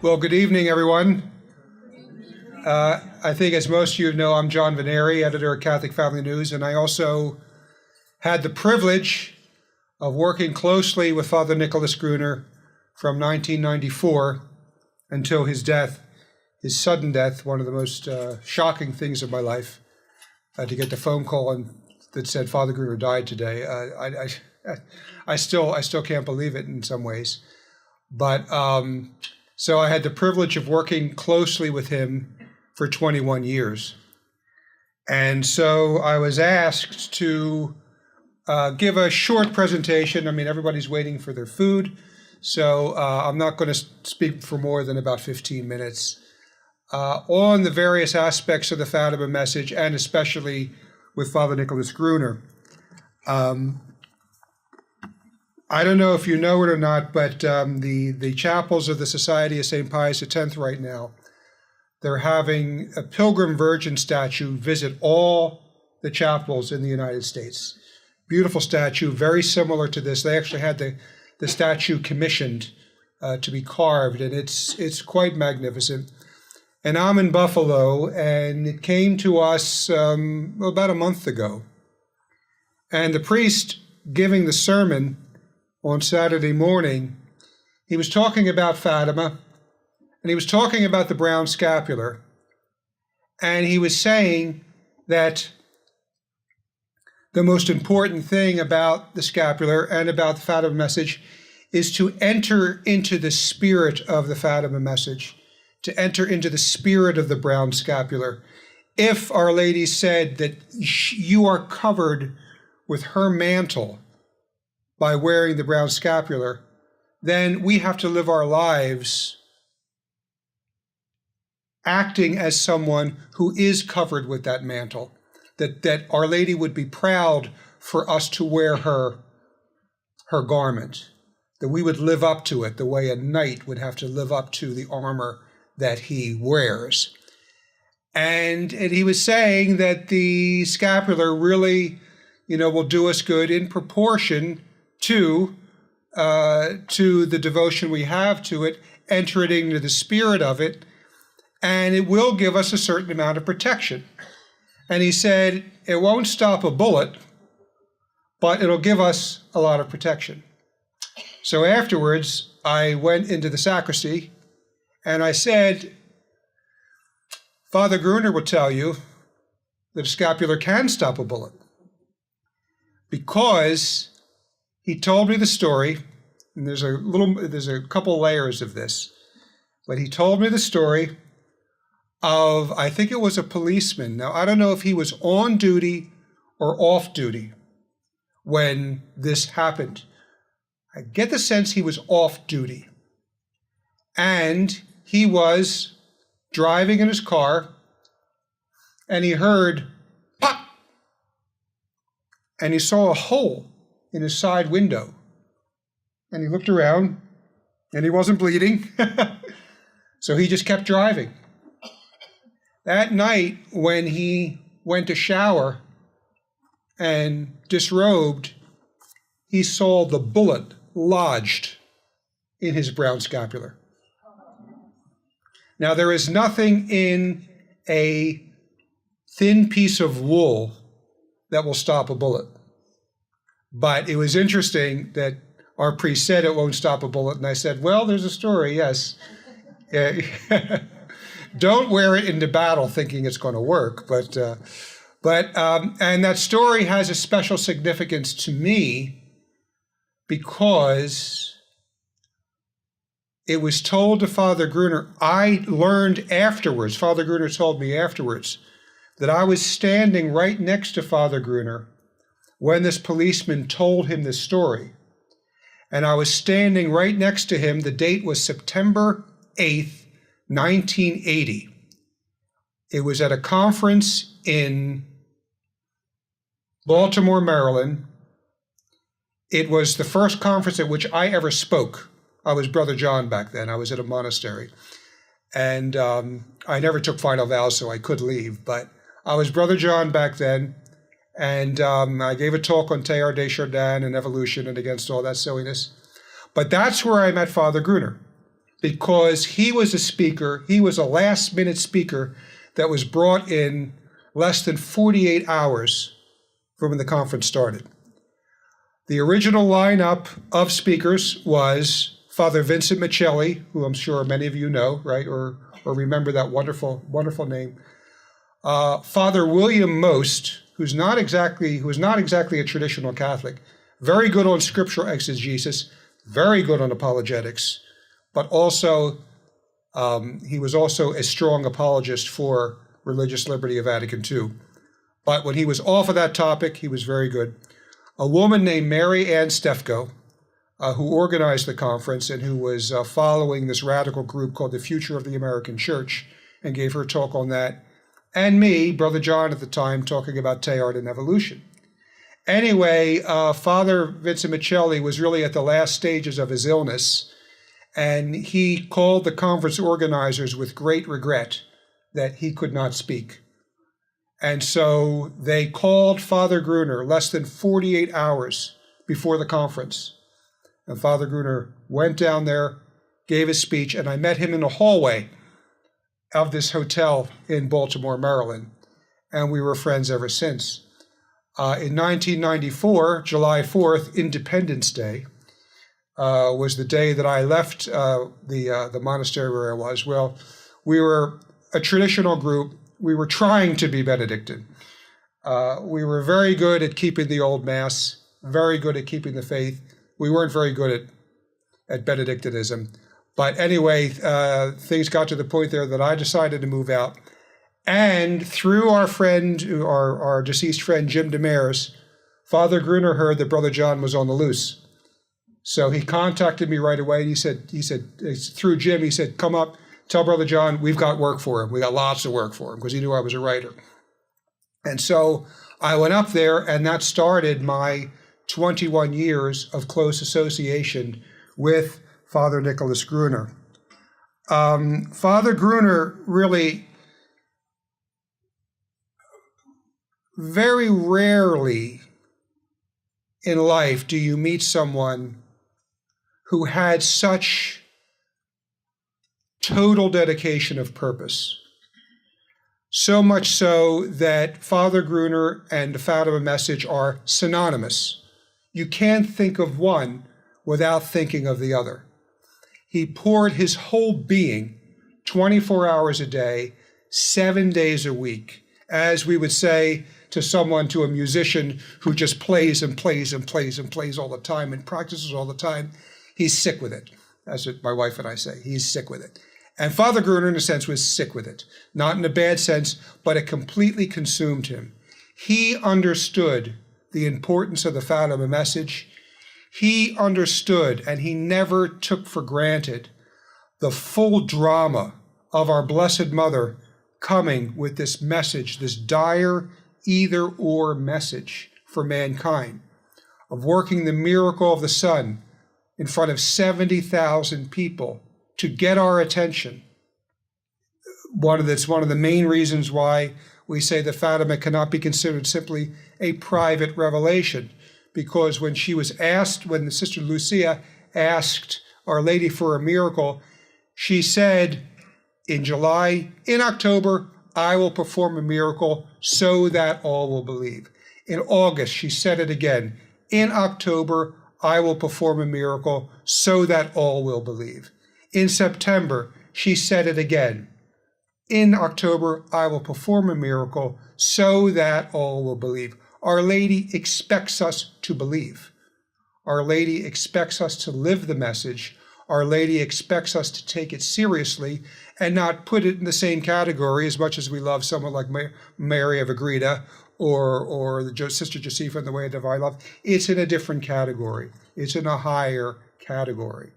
Well, good evening, everyone. I think, as most of you know, I'm John Vennari, editor of Catholic Family News, and I also had the privilege of working closely with Father Nicholas Gruner from 1994 until his death, his sudden death, one of the most shocking things of my life, to get the phone call that said Father Gruner died today. I still can't believe it in some ways. But so I had the privilege of working closely with him for 21 years. And so I was asked to give a short presentation. I mean, everybody's waiting for their food, so I'm not going to speak for more than about 15 minutes on the various aspects of the Fatima message, and especially with Father Nicholas Gruner. I don't know if you know it or not, but the chapels of the Society of St. Pius X right now, they're having a Pilgrim Virgin statue visit all the chapels in the United States. Beautiful statue, very similar to this. They actually had the statue commissioned to be carved, and it's quite magnificent. And I'm in Buffalo, and it came to us about a month ago. And the priest giving the sermon on Saturday morning, he was talking about Fatima, and he was talking about the brown scapular, and he was saying that the most important thing about the scapular and about the Fatima message is to enter into the spirit of the Fatima message, to enter into the spirit of the brown scapular. If Our Lady said that you are covered with her mantle by wearing the brown scapular, then we have to live our lives acting as someone who is covered with that mantle, that Our Lady would be proud for us to wear her garment, that we would live up to it the way a knight would have to live up to the armor that he wears. And he was saying that the scapular really, will do us good in proportion to the devotion we have to it, entering into the spirit of it, and it will give us a certain amount of protection. And he said, it won't stop a bullet, but it'll give us a lot of protection. So afterwards, I went into the sacristy, and I said, Father Gruner will tell you that a scapular can stop a bullet, because he told me the story, and there's a couple layers of this, but he told me the story of, I think it was a policeman. Now, I don't know if he was on duty or off duty when this happened. I get the sense he was off duty. And he was driving in his car, and he heard pop, and he saw a hole in his side window. And he looked around, and he wasn't bleeding. So he just kept driving. That night, when he went to shower and disrobed, he saw the bullet lodged in his brown scapular. Now, there is nothing in a thin piece of wool that will stop a bullet. But it was interesting that our priest said it won't stop a bullet, and I said, well, there's a story, yes. Don't wear it into battle thinking it's going to work, but and that story has a special significance to me because it was told to Father Gruner. I learned afterwards, Father Gruner told me afterwards, that I was standing right next to Father Gruner when this policeman told him this story. And I was standing right next to him. The date was September 8th, 1980. It was at a conference in Baltimore, Maryland. It was the first conference at which I ever spoke. I was Brother John back then. I was at a monastery. And I never took final vows, so I could leave. But I was Brother John back then. And I gave a talk on Teilhard de Chardin and evolution and against all that silliness. But that's where I met Father Gruner. because he was a speaker, he was a last-minute speaker that was brought in less than 48 hours from when the conference started. The original lineup of speakers was Father Vincent Michelli, who I'm sure many of you know, right, or remember that wonderful, wonderful name. Father William Most, who's not exactly a traditional Catholic, very good on scriptural exegesis, very good on apologetics, but also he was also a strong apologist for religious liberty of Vatican II. But when he was off of that topic, he was very good. A woman named Mary Ann Stefko, who organized the conference and who was following this radical group called the Future of the American Church, and gave her talk on that. And me, Brother John at the time, talking about Teilhard and evolution. Anyway, Father Vincent Michelli was really at the last stages of his illness, and he called the conference organizers with great regret that he could not speak. And so they called Father Gruner less than 48 hours before the conference. And Father Gruner went down there, gave his speech, and I met him in the hallway of this hotel in Baltimore, Maryland. And we were friends ever since. In 1994, July 4th, Independence Day, was the day that I left the monastery where I was. Well, we were a traditional group. We were trying to be Benedictine. We were very good at keeping the old Mass, very good at keeping the faith. We weren't very good at Benedictinism. But anyway, things got to the point there that I decided to move out. And through our friend, our deceased friend, Jim Demers, Father Gruner heard that Brother John was on the loose. So he contacted me right away. And he said, through Jim, he said, come up, tell Brother John, we've got work for him. We got lots of work for him, because he knew I was a writer. And so I went up there, and that started my 21 years of close association with Father Nicholas Gruner. Father Gruner really, very rarely in life do you meet someone who had such total dedication of purpose. So much so that Father Gruner and the Fatima message are synonymous. You can't think of one without thinking of the other. He poured his whole being, 24 hours a day, 7 days a week, as we would say to a musician who just plays and plays and plays and plays all the time and practices all the time. He's sick with it. That's what my wife and I say. He's sick with it. And Father Gruner, in a sense, was sick with it. Not in a bad sense, but it completely consumed him. He understood the importance of the Fatima message. He understood, and he never took for granted, the full drama of our Blessed Mother coming with this message, this dire either-or message for mankind, of working the miracle of the Son in front of 70,000 people to get our attention. It's one of the main reasons why we say that Fatima cannot be considered simply a private revelation, because when the Sister Lucia asked Our Lady for a miracle, she said in October, I will perform a miracle so that all will believe. In August, she said it again. In October, I will perform a miracle so that all will believe. In September, she said it again. In October, I will perform a miracle so that all will believe. Our Lady expects us to believe. Our Lady expects us to live the message. Our Lady expects us to take it seriously and not put it in the same category, as much as we love someone like Mary of Agreda or the Sister Josepha in the Way of Divine Love. It's in a different category. It's in a higher category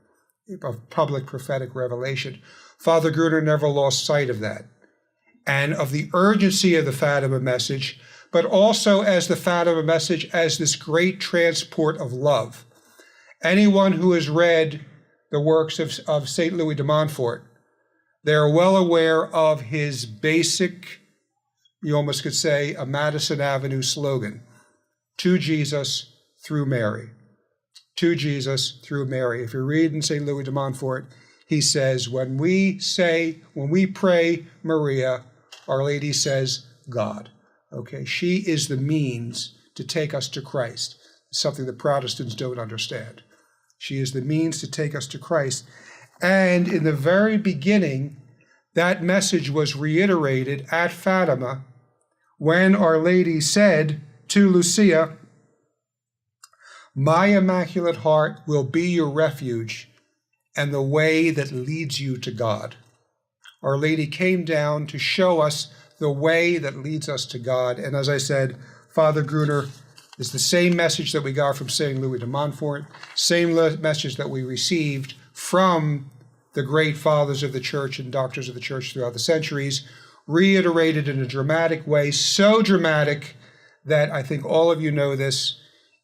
of public prophetic revelation. Father Gruner never lost sight of that, and of the urgency of the Fatima message, but also as the Fatima message as this great transport of love. Anyone who has read the works of St. Louis de Montfort, they're well aware of his basic, you almost could say, a Madison Avenue slogan: to Jesus through Mary. To Jesus through Mary. If you read in St. Louis de Montfort, he says, when we pray Maria, Our Lady says God. Okay, she is the means to take us to Christ, something that Protestants don't understand. She is the means to take us to Christ. And in the very beginning, that message was reiterated at Fatima when Our Lady said to Lucia, "My Immaculate Heart will be your refuge and the way that leads you to God." Our Lady came down to show us the way that leads us to God. And as I said, Father Gruner is the same message that we got from St. Louis de Montfort, same message that we received from the great fathers of the church and doctors of the church throughout the centuries, reiterated in a dramatic way, so dramatic that I think all of you know this.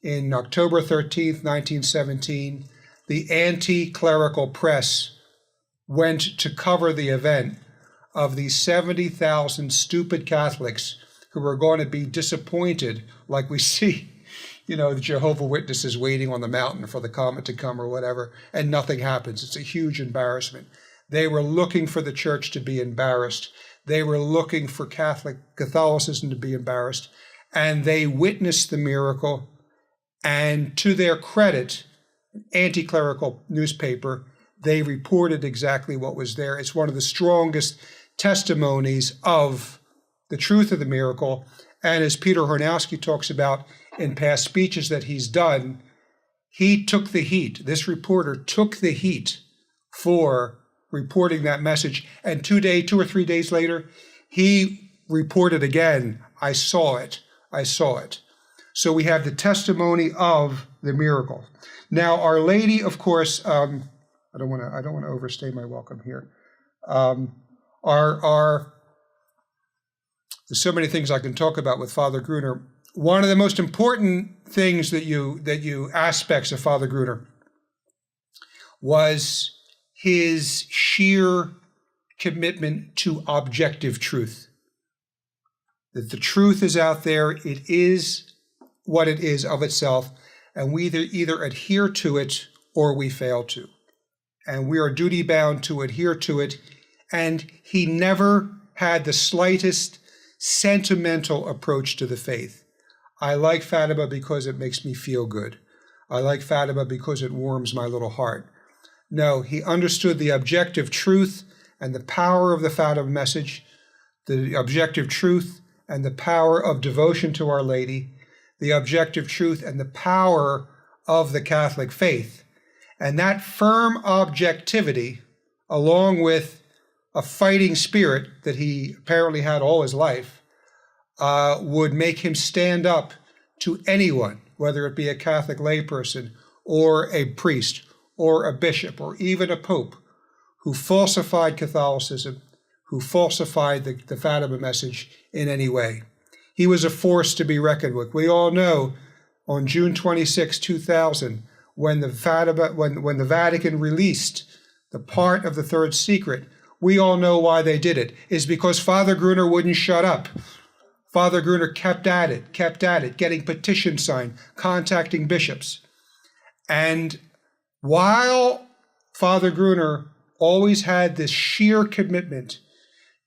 In October 13th, 1917, the anti-clerical press went to cover the event of these 70,000 stupid Catholics who were going to be disappointed, like we see, the Jehovah's Witnesses waiting on the mountain for the comet to come or whatever, and nothing happens. It's a huge embarrassment. They were looking for the church to be embarrassed. They were looking for Catholicism to be embarrassed, and they witnessed the miracle. And to their credit, anti-clerical newspaper, they reported exactly what was there. It's one of the strongest testimonies of the truth of the miracle. And as Peter Hornowski talks about in past speeches that he's done, he took the heat. This reporter took the heat for reporting that message. And 2 or 3 days later, he reported again, I saw it. So we have the testimony of the miracle. Now, Our Lady, of course, I don't want to overstay my welcome here. There's so many things I can talk about with Father Gruner. One of the most important things aspects of Father Gruner was his sheer commitment to objective truth. That the truth is out there, it is what it is of itself, and we either adhere to it or we fail to. And we are duty bound to adhere to it. And he never had the slightest sentimental approach to the faith. I like Fatima because it makes me feel good. I like Fatima because it warms my little heart. No, he understood the objective truth and the power of the Fatima message, the objective truth and the power of devotion to Our Lady, the objective truth and the power of the Catholic faith. And that firm objectivity, along with a fighting spirit that he apparently had all his life, would make him stand up to anyone, whether it be a Catholic layperson or a priest or a bishop or even a pope, who falsified Catholicism, who falsified the Fatima message in any way. He was a force to be reckoned with. We all know on June 26, 2000, when the Vatican released the part of the third secret, we all know why they did it. It's because Father Gruner wouldn't shut up. Father Gruner kept at it, getting petitions signed, contacting bishops. And while Father Gruner always had this sheer commitment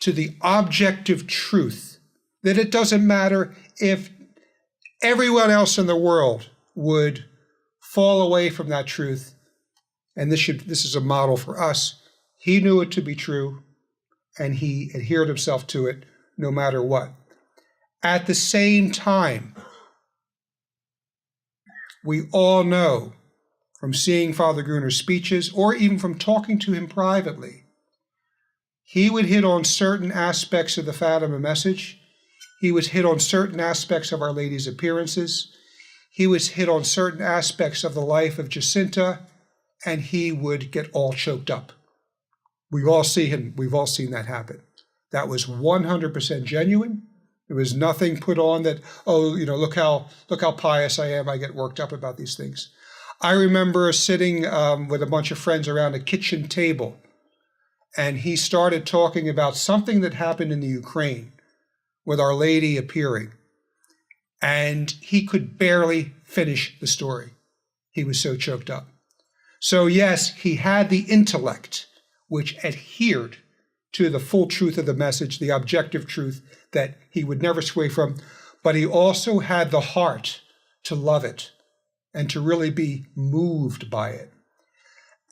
to the objective truth, that it doesn't matter if everyone else in the world would fall away from that truth, and this is a model for us. He knew it to be true, and he adhered himself to it no matter what. At the same time, we all know from seeing Father Gruner's speeches or even from talking to him privately, he would hit on certain aspects of the Fatima message. He would hit on certain aspects of Our Lady's appearances. He would hit on certain aspects of the life of Jacinta, and he would get all choked up. We've all seen that happen. That was 100% genuine. There was nothing put on that, look how pious I am. I get worked up about these things. I remember sitting with a bunch of friends around a kitchen table, and he started talking about something that happened in the Ukraine with Our Lady appearing. And he could barely finish the story. He was so choked up. So yes, he had the intellect which adhered to the full truth of the message, the objective truth that he would never sway from, but he also had the heart to love it and to really be moved by it.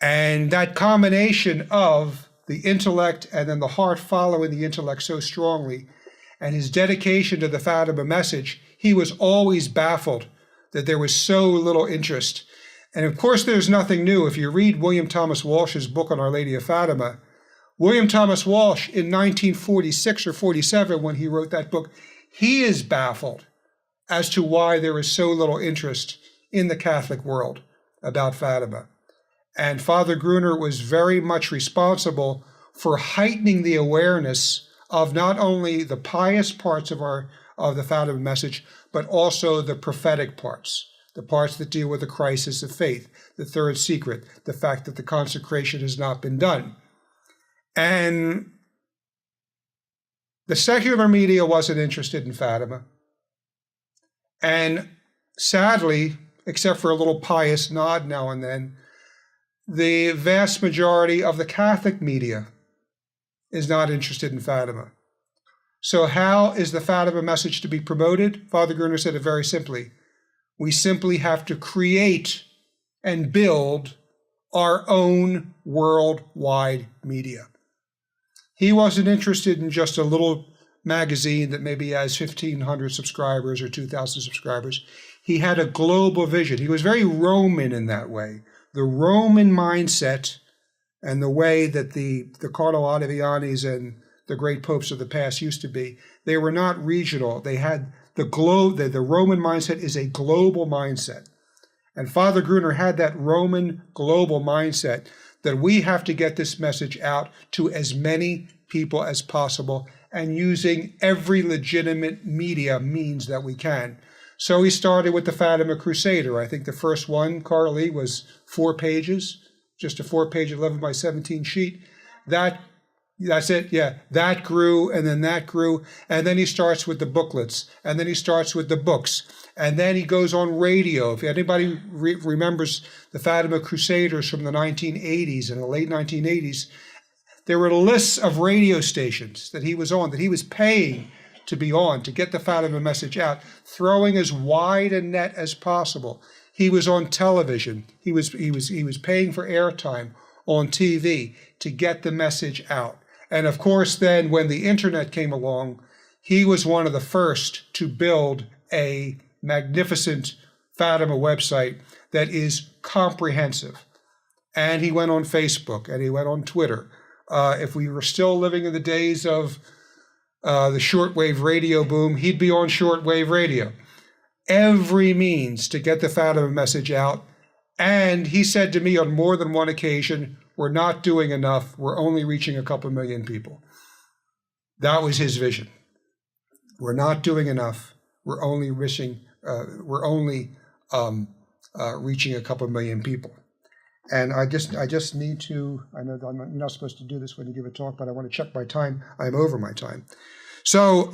And that combination of the intellect and then the heart following the intellect so strongly, and his dedication to the Fatima message, he was always baffled that there was so little interest. And of course, there's nothing new. If you read William Thomas Walsh's book on Our Lady of Fatima, William Thomas Walsh in 1946 or 47, when he wrote that book, he is baffled as to why there is so little interest in the Catholic world about Fatima. And Father Gruner was very much responsible for heightening the awareness of not only the pious parts of the Fatima message, but also the prophetic parts, the parts that deal with the crisis of faith, the third secret, the fact that the consecration has not been done. And the secular media wasn't interested in Fatima. And sadly, except for a little pious nod now and then, the vast majority of the Catholic media is not interested in Fatima. So how is the Fatima message to be promoted? Father Gruner said it very simply. We simply have to create and build our own worldwide media. He wasn't interested in just a little magazine that maybe has 1,500 subscribers or 2,000 subscribers. He had a global vision. He was very Roman in that way. The Roman mindset and the way that the Cardinal Ottavianis and the great popes of the past used to be, they were not regional. They had the Roman mindset is a global mindset. And Father Gruner had that Roman global mindset that we have to get this message out to as many people as possible and using every legitimate media means that we can. So he started with the Fatima Crusader. I think the first one, Carly, was 4 pages, just a 4-page 11 by 17 sheet. That's it, yeah. That grew, and then that grew, and then he starts with the booklets, and then he starts with the books, and then he goes on radio. If anybody remembers the Fatima Crusaders from the 1980s and the late 1980s, there were lists of radio stations that he was on, that he was paying to be on, to get the Fatima message out, throwing as wide a net as possible. He was on television. He was paying for airtime on TV to get the message out. And of course, then when the internet came along, he was one of the first to build a magnificent Fatima website that is comprehensive. And he went on Facebook and he went on Twitter. If we were still living in the days of the shortwave radio boom, he'd be on shortwave radio. Every means to get the Fatima message out. And he said to me on more than one occasion, we're not doing enough. We're only reaching a couple million people. That was his vision. We're not doing enough. We're only reaching a couple million people. And I just need to, I know you're not supposed to do this when you give a talk, but I want to check my time. I'm over my time. So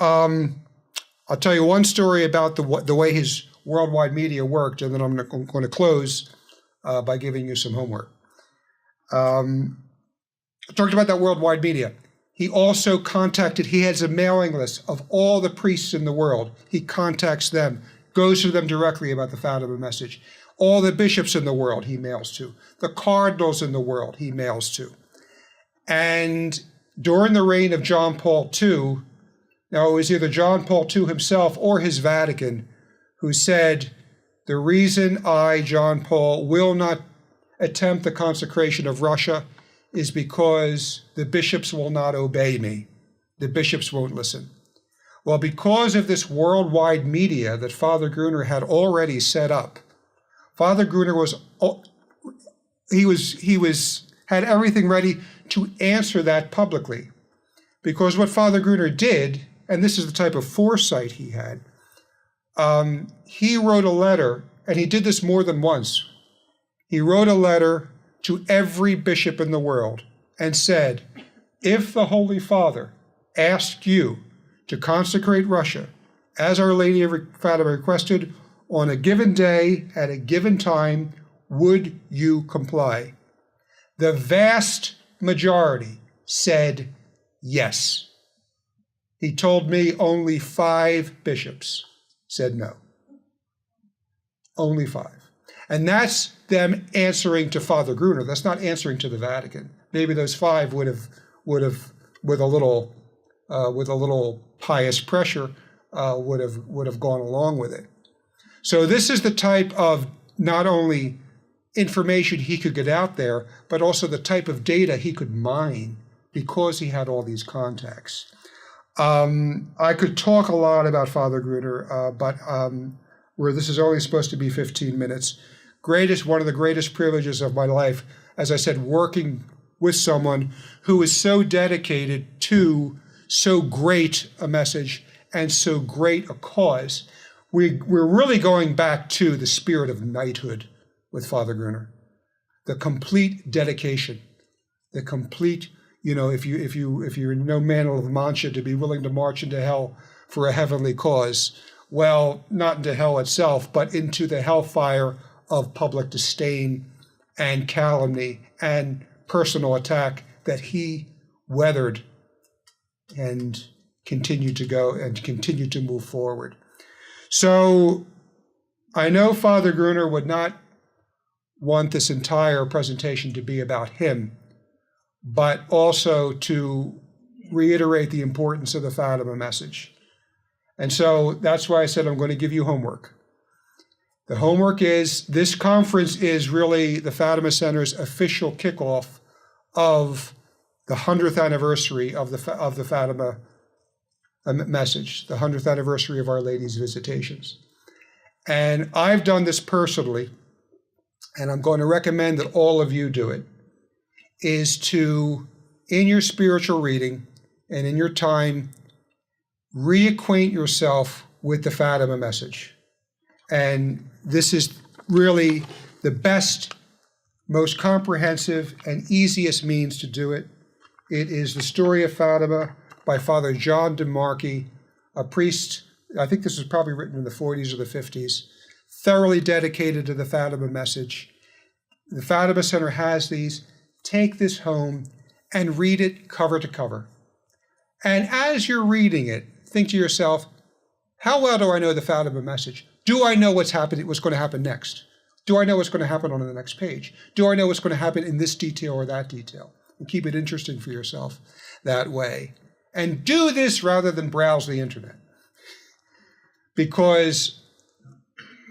I'll tell you one story about the way his worldwide media worked, and then I'm going to close by giving you some homework. I talked about that worldwide media. He also he has a mailing list of all the priests in the world. He contacts them, goes to them directly about the Fatima message. All the bishops in the world he mails to. The cardinals in the world he mails to. And during the reign of John Paul II, now it was either John Paul II himself or his Vatican who said, the reason I, John Paul, will not attempt the consecration of Russia is because the bishops will not obey me. The bishops won't listen. Well, because of this worldwide media that Father Gruner had already set up, Father Gruner had everything ready to answer that publicly. Because what Father Gruner did, and this is the type of foresight he had, he wrote a letter, and he did this more than once. He wrote a letter to every bishop in the world and said, if the Holy Father asked you to consecrate Russia, as Our Lady of Fatima requested, on a given day, at a given time, would you comply? The vast majority said yes. He told me only 5 bishops said no. Only 5. And that's them answering to Father Gruner. That's not answering to the Vatican. Maybe those 5 would have with a little pious pressure would have gone along with it. So this is the type of not only information he could get out there, but also the type of data he could mine because he had all these contacts. I could talk a lot about Father Gruner, but where this is only supposed to be 15 minutes. One of the greatest privileges of my life, as I said, working with someone who is so dedicated to so great a message and so great a cause. We're really going back to the spirit of knighthood with Father Gruner, the complete dedication, the complete, if you're no man of Mancha to be willing to march into hell for a heavenly cause, well, not into hell itself, but into the hellfire of public disdain and calumny and personal attack that he weathered and continued to go and continued to move forward. So I know Father Gruner would not want this entire presentation to be about him, but also to reiterate the importance of the Fatima message. And so that's why I said I'm going to give you homework. The homework is, this conference is really the Fatima Center's official kickoff of the 100th anniversary of the Fatima message, the 100th anniversary of Our Lady's visitations. And I've done this personally, and I'm going to recommend that all of you do it, is to, in your spiritual reading and in your time, reacquaint yourself with the Fatima message. And this is really the best, most comprehensive and easiest means to do it. It is the story of Fatima by Father John DeMarchi, a priest, I think this was probably written in the 40s or the 50s, thoroughly dedicated to the Fatima message. The Fatima Center has these. Take this home and read it cover to cover. And as you're reading it, think to yourself, how well do I know the Fatima message? Do I know what's going to happen next? Do I know what's going to happen on the next page? Do I know what's going to happen in this detail or that detail? And keep it interesting for yourself that way. And do this rather than browse the internet. Because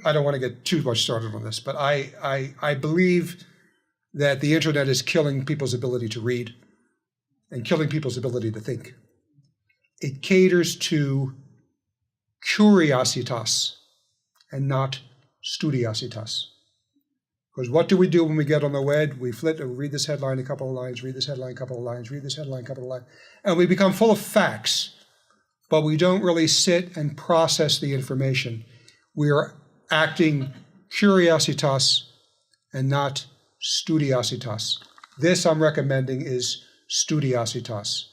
I don't want to get too much started on this, but I believe that the internet is killing people's ability to read and killing people's ability to think. It caters to curiositas and not studiositas. Because what do we do when we get on the web? We read this headline a couple of lines, read this headline a couple of lines, read this headline a couple of lines, and we become full of facts, but we don't really sit and process the information. We are acting curiositas and not studiositas. This I'm recommending is studiositas.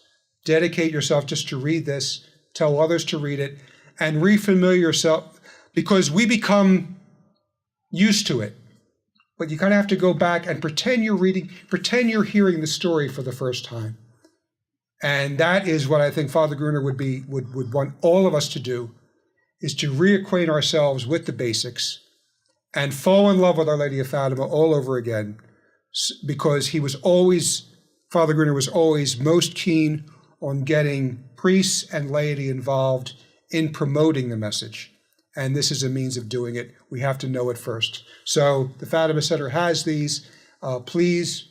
Dedicate yourself just to read this, tell others to read it, and refamiliar yourself, because we become used to it. But you kind of have to go back and pretend you're hearing the story for the first time. And that is what I think Father Gruner would want all of us to do, is to reacquaint ourselves with the basics and fall in love with Our Lady of Fatima all over again, because Father Gruner was always most keen on getting priests and laity involved in promoting the message. And this is a means of doing it. We have to know it first. So the Fatima Center has these. Please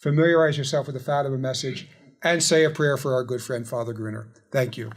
familiarize yourself with the Fatima message and say a prayer for our good friend, Father Gruner. Thank you.